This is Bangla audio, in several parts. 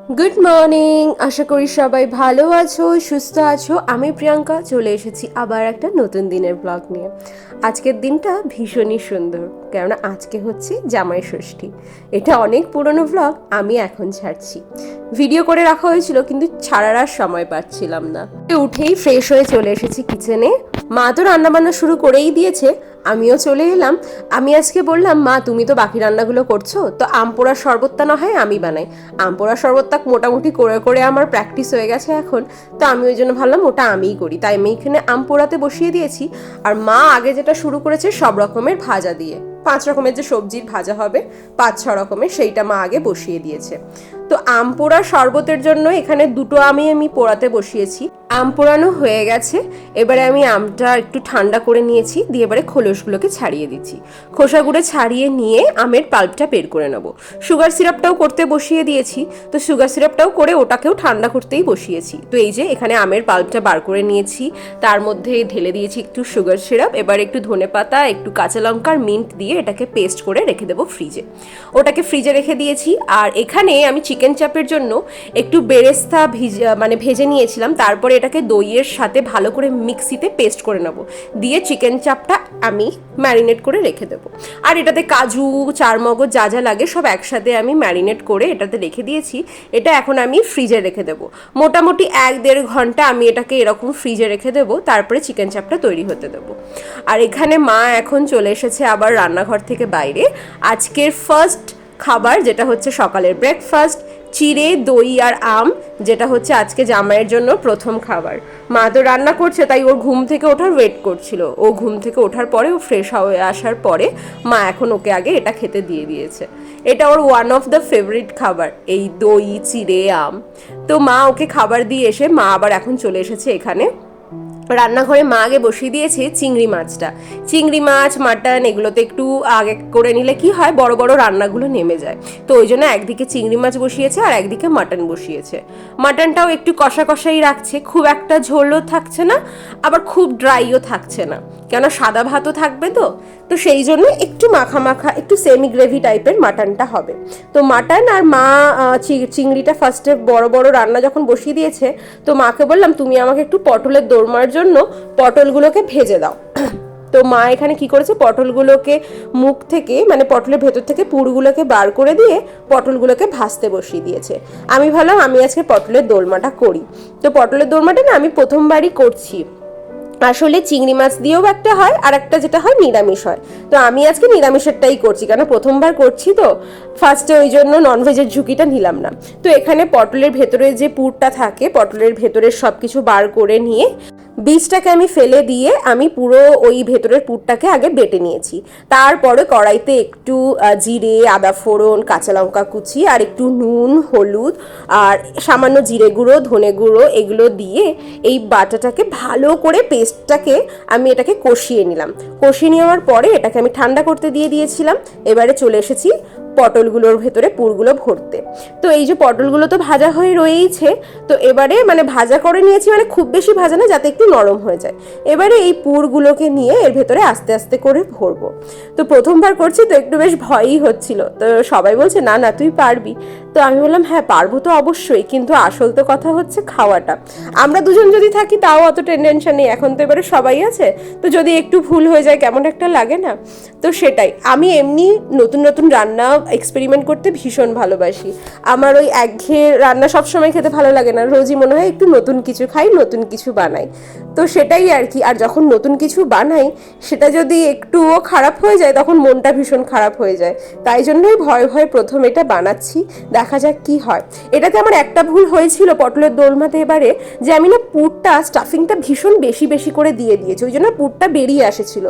গুড মর্নিং, আশা করি সবাই ভালো আছো, সুস্থ আছো। আমি প্রিয়াঙ্কা চলে এসেছি আবার একটা নতুন দিনের ব্লগ নিয়ে। আজকের দিনটা ভীষণই সুন্দর, কেননা আজকে হচ্ছে জামাই ষষ্ঠী। এটা অনেক পুরনো ব্লগ, আমি এখন ছাড়ছি। ভিডিও করে রাখা হয়েছিল কিন্তু ছাড়ার আর সময় পাচ্ছিলাম না। উঠেই ফ্রেশ হয়ে চলে এসেছি কিচেনে। মা তো রান্নাবান্না শুরু করেই দিয়েছে, আমিও চলে এলাম। আমি আজকে বললাম, মা তুমি তো বাকি রান্নাগুলো করছো, তো আম পোড়ার শরবতটা না হয় আমি বানাই। আম পোড়ার শরবতটা মোটামুটি করে করে আমার প্র্যাকটিস হয়ে গেছে এখন, তো আমি ওই জন্য ভাবলাম ওটা আমিই করি। তাই আমি এখানে আম পোড়াতে বসিয়ে দিয়েছি। আর মা আগে যেটা শুরু করেছে সব রকমের ভাজা দিয়ে, 5 রকমের যে সবজির ভাজা হবে 5-6 রকমের, সেইটা মা আগে বসিয়ে দিয়েছে। তো আম পোড়া শরবতের জন্য এখানে দুটো আমি পোড়াতে বসিয়েছি। আম পোড়ানো হয়ে গেছে, এবারে আমি আমটা একটু ঠান্ডা করে নিয়েছি, দিয়ে এবারে খোলসগুলোকে ছাড়িয়ে দিচ্ছি। খোসাগুলো ছাড়িয়ে নিয়ে আমের পাল্পটা বের করে নেবো। সুগার সিরাপটাও করতে বসিয়ে দিয়েছি, তো সুগার সিরাপটাও করে ওটাকেও ঠান্ডা করতেই বসিয়েছি। তো এই যে এখানে আমের পাল্পটা বার করে নিয়েছি, তার মধ্যে ঢেলে দিয়েছি একটু সুগার সিরাপ, এবার একটু ধনেপাতা, একটু কাঁচা লঙ্কার মিন্ট দিয়ে এটাকে পেস্ট করে রেখে দেবো ফ্রিজে। ওটাকে ফ্রিজে রেখে দিয়েছি। আর এখানে আমি চিকেন চাপের জন্য একটু বেরেস্তা ভেজে নিয়েছিলাম, তারপরে এটাকে দইয়ের সাথে ভালো করে মিক্সিতে পেস্ট করে নেব, দিয়ে চিকেন চাপটা আমি ম্যারিনেট করে রেখে দেবো। আর এটাতে কাজু, চারমগজ যা যা লাগে সব একসাথে আমি ম্যারিনেট করে এটাতে রেখে দিয়েছি। এটা এখন আমি ফ্রিজে রেখে দেবো। মোটামুটি 1-1.5 ঘন্টা আমি এটাকে এরকম ফ্রিজে রেখে দেবো, তারপরে চিকেন চাপটা তৈরি হতে দেবো। আর এখানে মা এখন চলে এসেছে আবার রান্নাঘর থেকে বাইরে। আজকের ফার্স্ট খাবার যেটা হচ্ছে সকালের ব্রেকফাস্ট, চিড়ে, দই আর আম, যেটা হচ্ছে আজকে জামাইয়ের জন্য প্রথম খাবার। মা তো রান্না করছে, তাই ওর ঘুম থেকে ওঠার ওয়েট করছিল। ও ঘুম থেকে ওঠার পরে, ও ফ্রেশ হয়ে আসার পরে মা এখন ওকে আগে এটা খেতে দিয়ে দিয়েছে। এটা ওর ওয়ান অফ দ্য ফেভারিট খাবার, এই দই, চিড়ে, আম। তো মা ওকে খাবার দিয়ে এসে মা আবার এখন চলে এসেছে এখানে রান্নাঘরে। মা আগে বসিয়ে দিয়েছে চিংড়ি মাছটা। চিংড়ি মাছ, মাটন এগুলোতে একটু আগে করে নিলে কি হয়, বড় বড় রান্নাগুলো নেমে যায়। তো ওই জন্য একদিকে চিংড়ি মাছ বসিয়েছে আর একদিকে মাটন বসিয়েছে। মাটনটাও একটু কষা কষাই রাখছে, খুব একটা ঝোলও থাকছে না, আবার খুব ড্রাইও থাকছে না, কেন সাদা ভাতও থাকবে। তো তো সেই জন্য একটু মাখা মাখা, একটু সেমি গ্রেভি টাইপের মাটনটা হবে। তো মাটন আর মা চিংড়িটা ফার্স্টে বড় বড় রান্না যখন বসিয়ে দিয়েছে, তো মাকে বললাম তুমি আমাকে একটু পটলের দোরমার জন্য পটলগুলোকে ভেজে দাও। তো মা এখানে কি করেছে, পটলগুলোকে মুখ থেকে পটলের ভেতর থেকে পুরগুলোকে বার করে দিয়ে পটলগুলোকে ভাজতে বসিয়ে দিয়েছে। আমি ভাবলাম আমি আজকে পটলের দোলমাটা করি। তো পটলের দোলমাটা না আমি প্রথমবারই করছি। আসলে চিংড়ি মাছ দিয়েও একটা হয়, আর একটা যেটা হয় নিরামিষ হয়। তো আমি আজকে নিরামিষেরটাই করছি, কারণ প্রথমবার করছি তো ফার্স্টে, ওই জন্য ননভেজের ঝুঁকিটা নিলাম না। তো এখানে পটলের ভেতরে যে পুরটা থাকে, পটলের ভেতরের সব কিছু বার করে নিয়ে বীজটাকে আমি ফেলে দিয়ে আমি পুরো ওই ভেতরের পুরটাকে আগে বেটে নিয়েছি। তারপরে কড়াইতে একটু জিরে, আদা ফোড়ন, কাঁচা লঙ্কা কুচি আর একটু নুন, হলুদ আর সামান্য জিরে গুঁড়ো, ধনে গুঁড়ো এগুলো দিয়ে এই বাটাটাকে ভালো করে পেস্টটাকে আমি এটাকে কষিয়ে নিলাম। কষিয়ে নেওয়ার পরে এটাকে আমি ঠান্ডা করতে দিয়ে দিয়েছিলাম। এবারে চলে এসেছি পটলগুলোর ভেতরে পুরগুলো ভরতে। তো এই যে পটলগুলো তো ভাজা হয়ে রয়েইছে, তো এবারে ভাজা করে নিয়েছি, খুব বেশি ভাজা না, যাতে একটু নরম হয়ে যায়। এবারে এই পুরগুলোকে নিয়ে এর ভেতরে আস্তে আস্তে করে ভরবো। তো প্রথমবার করছি তো একটু বেশ ভয়ই হচ্ছিল। তো সবাই বলছে না না তুই পারবি। তো আমি বললাম হ্যাঁ পারবো তো অবশ্যই, কিন্তু আসল তো কথা হচ্ছে খাওয়াটা। আমরা দুজন যদি থাকি তাও অত টেনশন নেই, এখন তো এবারে সবাই আছে, তো যদি একটু ভুল হয়ে যায় কেমন একটা লাগে না। তো সেটাই, আমি এমনি নতুন নতুন রান্না এক্সপেরিমেন্ট করতে ভীষণ ভালোবাসি। আমার ওই একঘেয়ে রান্না সবসময় খেতে ভালো লাগে না, রোজই মনে হয় একটু নতুন কিছু খাই, নতুন কিছু বানাই। তো সেটাই আর কি। আর যখন নতুন কিছু বানাই সেটা যদি একটুও খারাপ হয়ে যায় তখন মনটা ভীষণ খারাপ হয়ে যায়। তাই জন্যই ভয়ে ভয়ে প্রথম এটা বানাচ্ছি, দেখা যাক কি হয়। এটাতে আমার একটা ভুল হয়েছিল পটলের দোলমাতে এবারে, যে আমি না পুরটা, স্টাফিংটা ভীষণ বেশি বেশি করে দিয়ে দিয়েছি, ওই জন্য পুরটা বেরিয়ে আসেছিল।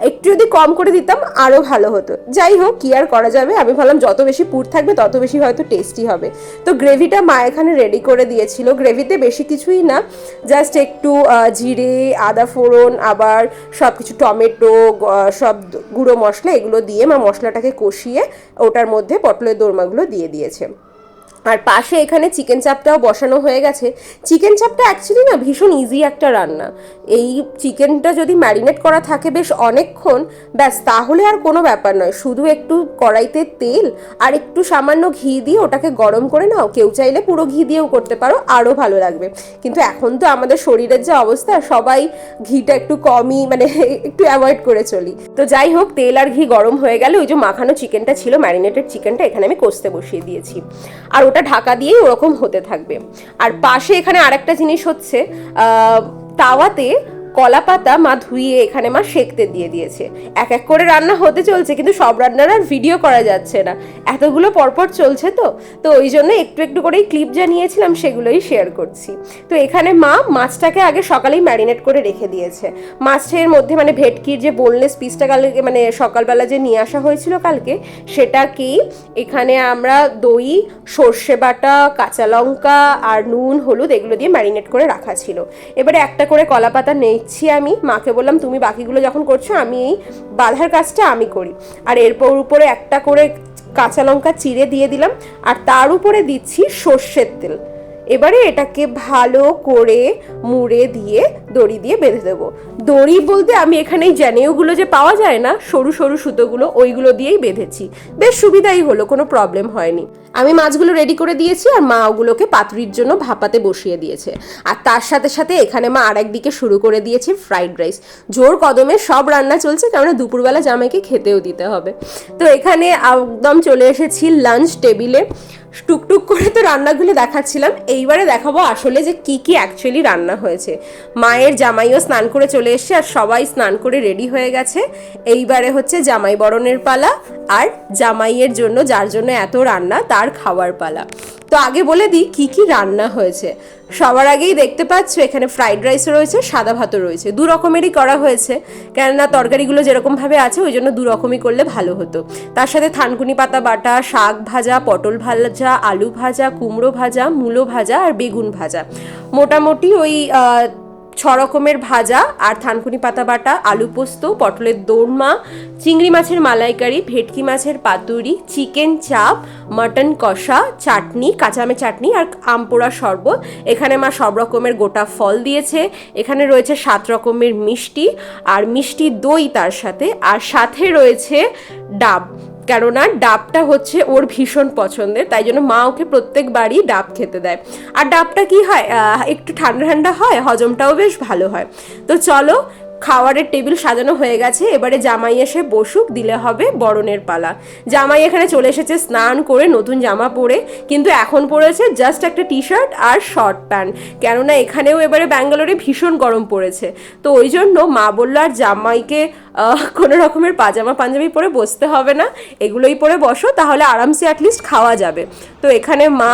একটু যদি কম করে দিতাম আরও ভালো হতো। যাই হোক, কি আর করা যাবে, আমি ভাবলাম যত বেশি পুর থাকবে তত বেশি হয়তো টেস্টি হবে। তো গ্রেভিটা মা এখানে রেডি করে দিয়েছিল। গ্রেভিতে বেশি কিছুই না, জাস্ট একটু জিরে, আদা ফোড়ন, আবার সব কিছু টমেটো, সব গুঁড়ো মশলা এগুলো দিয়ে মা মশলাটাকে কষিয়ে ওটার মধ্যে পটলের দোরমাগুলো দিয়ে দিয়েছে। আর পাশে এখানে চিকেন চাপটাও বসানো হয়ে গেছে। চিকেন চাপটা অ্যাকচুয়ালি না ভীষণ ইজি একটা রান্না। এই চিকেনটা যদি ম্যারিনেট করা থাকে বেশ অনেকক্ষণ, ব্যাস তাহলে আর কোনো ব্যাপার নয়। শুধু একটু কড়াইতে তেল আর একটু সামান্য ঘি দিয়ে ওটাকে গরম করে নাও। কেউ চাইলে পুরো ঘি দিয়েও করতে পারো, আরও ভালো লাগবে। কিন্তু এখন তো আমাদের শরীরের যে অবস্থা, সবাই ঘিটা একটু কমই মানে একটু অ্যাভয়েড করে চলি। তো যাই হোক, তেল আর ঘি গরম হয়ে গেলে ওই যে মাখানো চিকেনটা ছিল, ম্যারিনেটেড চিকেনটা, এখানে আমি কষতে বসিয়ে দিয়েছি। আর ওটা ঢাকা দিয়েই ওরকম হতে থাকবে। আর পাশে এখানে আরেকটা জিনিস হচ্ছে, তাওয়াতে কলা পাতা মা ধুইয়ে এখানে মা সেঁকতে দিয়ে দিয়েছে। এক এক করে রান্না হতে চলছে, কিন্তু সব রান্নার আর ভিডিও করা যাচ্ছে না, এতগুলো পরপর চলছে। তো ওই জন্য একটু একটু করেই ক্লিপ যা নিয়েছিলাম সেগুলোই শেয়ার করছি। তো এখানে মা মাছটাকে আগে সকালেই ম্যারিনেট করে রেখে দিয়েছে। মাছের মধ্যে মানে ভেটকির যে বোনলেস পিসটা কালকে মানে সকালবেলা যে নিয়ে আসা হয়েছিল কালকে, সেটাকেই এখানে আমরা দই, সর্ষে বাটা, কাঁচা লঙ্কা আর নুন, হলুদ এগুলো দিয়ে ম্যারিনেট করে রাখা ছিল। এবারে একটা করে কলা পাতা নিচ্ছি আমি। মাকে বললাম তুমি বাকিগুলো যখন করছো আমি এই বাঁধার কাজটা আমি করি। আর এরপর উপরে একটা করে কাঁচা লঙ্কা চিড়ে দিয়ে দিলাম, আর তার উপরে দিচ্ছি সর্ষের তেল। এবারে এটাকে ভালো করে মুড়ে দিয়ে দড়ি দিয়ে বেঁধে দেবো। দড়ি বলতে আমি এখানে এই জ্যানেওগুলো যে পাওয়া যায় না, সরু সরু সুতোগুলো, ওইগুলো দিয়েই বেঁধেছি। বেশ সুবিধাই হলো, কোনো প্রবলেম হয়নি। আমি মাছগুলো রেডি করে দিয়েছি, আর মা ওগুলোকে পাতুরির জন্য ভাপাতে বসিয়ে দিয়েছে। আর তার সাথে সাথে এখানে মা আর একদিকে শুরু করে দিয়েছে ফ্রাইড রাইস। জোর কদমে সব রান্না চলছে, কেননা দুপুরবেলা জামাইকে খেতেও দিতে হবে। তো এখানে একদম চলে এসেছি লাঞ্চ টেবিলে। টুকটুক করে তো রান্নাগুলো দেখাচ্ছিলাম, এইবারে দেখাবো আসলে যে কি কি অ্যাকচুয়ালি রান্না হয়েছে। মায়ের জামাইও স্নান করে চলে এসছে, আর সবাই স্নান করে রেডি হয়ে গেছে। এইবারে হচ্ছে জামাই বরণের পালা, আর জামাইয়ের জন্য, যার জন্য এত রান্না, তার খাওয়ার পালা। তো আগে বলে দিই কি কি রান্না হয়েছে। সবার আগেই দেখতে পাচ্ছ এখানে ফ্রাইড রাইসও রয়েছে, সাদা ভাতও রয়েছে। দু রকমেরই করা হয়েছে, কেননা তরকারিগুলো যেরকমভাবে আছে ওই জন্য দু রকমই করলে ভালো হতো। তার সাথে থানকুনি পাতা বাটা, শাক ভাজা, পটল ভাজা, আলু ভাজা, কুমড়ো ভাজা, মূলো ভাজা আর বেগুন ভাজা। মোটামুটি ওই 6 রকমের ভাজা, আর থানকুনি পাতা বাটা, আলু পোস্ত, পটলের দোরমা, চিংড়ি মাছের মালাইকারি, ভেটকি মাছের পাতুরি, চিকেন চাপ, মাটন কষা, চাটনি, কাঁচা আমের চাটনি আর আম পোড়া শরবত। এখানে মা সব রকমের গোটা ফল দিয়েছে। এখানে রয়েছে 7 রকমের মিষ্টি, আর মিষ্টি দই তার সাথে, আর সাথে রয়েছে ডাব। কেননা ডাবটা হচ্ছে ওর ভীষণ পছন্দের, তাই জন্য মা ওকে প্রত্যেকবারই ডাব খেতে দেয়। আর ডাবটা কি হয়, একটু ঠান্ডা ঠান্ডা হয়, হজমটাও বেশ ভালো হয়। তো চলো, খাওয়ারের টেবিল সাজানো হয়ে গেছে, এবারে জামাই এসে বসুক, দিলে হবে বরণের পালা। জামাই এখানে চলে এসেছে স্নান করে, নতুন জামা পরে, কিন্তু এখন পরেছে জাস্ট একটা টি শার্ট আর শর্ট প্যান্ট। কেননা এখানেও এবারে ব্যাঙ্গালোরে ভীষণ গরম পড়েছে। তো ওই জন্য মা বললো আর জামাইকে কোনো রকমের পাজামা পাঞ্জাবি পরে বসতে হবে না, এগুলোই পরে বসো, তাহলে আরামসে অ্যাটলিস্ট খাওয়া যাবে। তো এখানে মা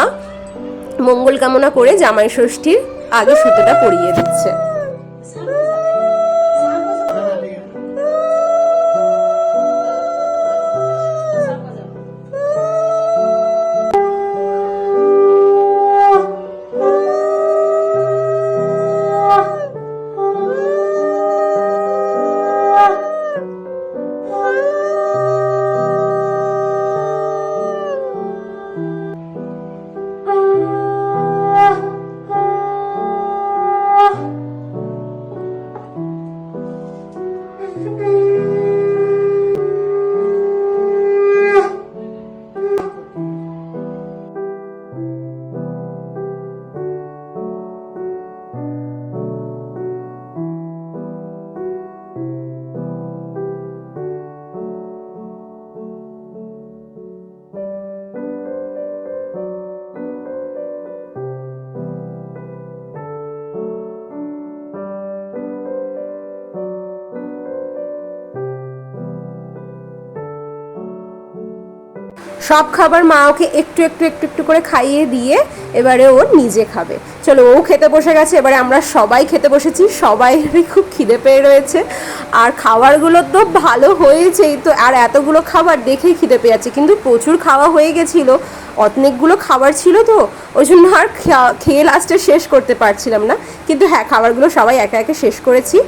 মঙ্গল কামনা করে জামাই ষষ্ঠীর আগে সুতোটা পরিয়ে দিচ্ছে। সব খাবার মা ওকে একটু একটু একটু একটু করে খাইয়ে দিয়ে এবারে ও নিজে খাবে। চলো, ও খেতে বসে গেছে, এবারে আমরা সবাই খেতে বসেছি। সবাইরই খুব খিদে পেয়ে রয়েছে, আর খাবারগুলো তো ভালো হয়েছেই তো, আর এতগুলো খাবার দেখেই খিদে পেয়ে যাচ্ছে। কিন্তু প্রচুর খাওয়া হয়ে গেছিলো, অনেকগুলো খাবার ছিল তো ওই জন্য আর খেয়ে লাস্টে শেষ করতে পারছিলাম না, কিন্তু হ্যাঁ খাবারগুলো সবাই একে একে শেষ করেছি।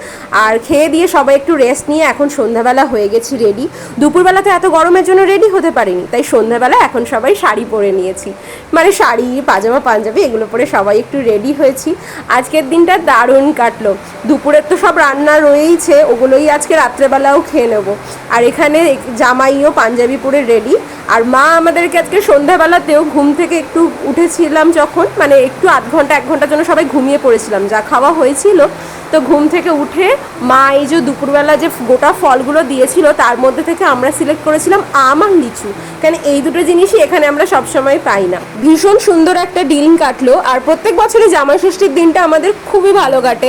আর খেয়ে দিয়ে সবাই একটু রেস্ট নিয়ে এখন সন্ধ্যাবেলা হয়ে গেছি রেডি। দুপুরবেলাতে এত গরমের জন্য রেডি হতে পারিনি, তাই সন্ধ্যাবেলা এখন সবাই শাড়ি পরে নিয়েছি, মানে শাড়ি পাজামা পাঞ্জাবি এগুলো পরে সবাই একটু রেডি হয়েছি। আজকের দিনটা দারুণ কাটলো। দুপুরের তো সব রান্না রয়েইছে, ওগুলোই আজকে রাত্রেবেলাও খেয়ে নেবো। আর এখানে জামাইও পাঞ্জাবি পরে রেডি। আর মা আমাদেরকে আজকে সন্ধ্যাবেলাতেও ঘুম থেকে একটু উঠেছিলাম যখন, মানে একটু আধ ঘন্টা 1 ঘন্টার জন্য সবাই ঘুমিয়ে পড়েছিলাম, যা খাওয়া হয়েছিল। তো ঘুম থেকে উঠে মা এই যে দুপুরবেলা যে গোটা ফলগুলো দিয়েছিল তার মধ্যে থেকে আমরা সিলেক্ট করেছিলাম আম আর লিচু, কারণ এই দুটো জিনিসই এখানে আমরা সবসময় পাই না। ভীষণ সুন্দর একটা দিন কাটলো। আর প্রত্যেক বছরই জামাই ষষ্ঠীর দিনটা আমাদের খুবই ভালো কাটে।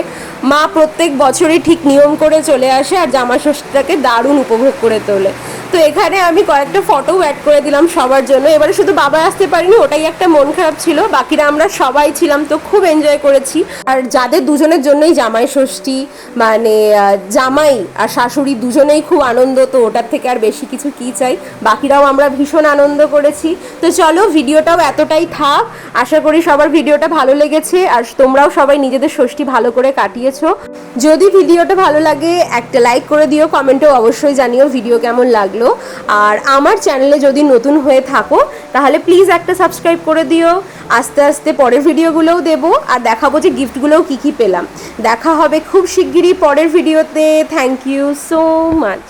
মা প্রত্যেক বছরই ঠিক নিয়ম করে চলে আসে আর জামাই ষষ্ঠীটাকে দারুণ উপভোগ করে তোলে। তো এখানে আমি কয়েকটা ফটোও অ্যাড করে দিলাম সবার জন্য। এবারে শুধু বাবা আসতে পারিনি, ওটাই একটা মন খারাপ ছিল, বাকিরা আমরা সবাই ছিলাম, তো খুব এনজয় করেছি। আর যাদের দুজনের জন্যই জামাই ষষ্ঠী, মানে জামাই আর শাশুড়ি দুজনেই খুব আনন্দ, তো ওটার থেকে আর বেশি কিছু কি চাই। বাকিরাও আমরা ভীষণ আনন্দ করেছি। তো চলো ভিডিওটাও এতটাই থাক, আশা করি সবার ভিডিওটা ভালো লেগেছে আর তোমরাও সবাই নিজেদের ষষ্ঠী ভালো করে কাটিয়েছো। যদি ভিডিওটা ভালো লাগে একটা লাইক করে দিও, কমেন্টেও অবশ্যই জানিও ভিডিও কেমন লাগলো। আর আমার চ্যানেলে যদি নতুন হয়ে থাকো তাহলে প্লিজ একটা সাবস্ক্রাইব করে দিও। আস্তে আস্তে পরের ভিডিওগুলোও দেবো আর দেখাবো যে গিফটগুলোও কী কী পেলাম। দেখা হবে খুব শিগগিরই পরের ভিডিওতে। Thank you so much.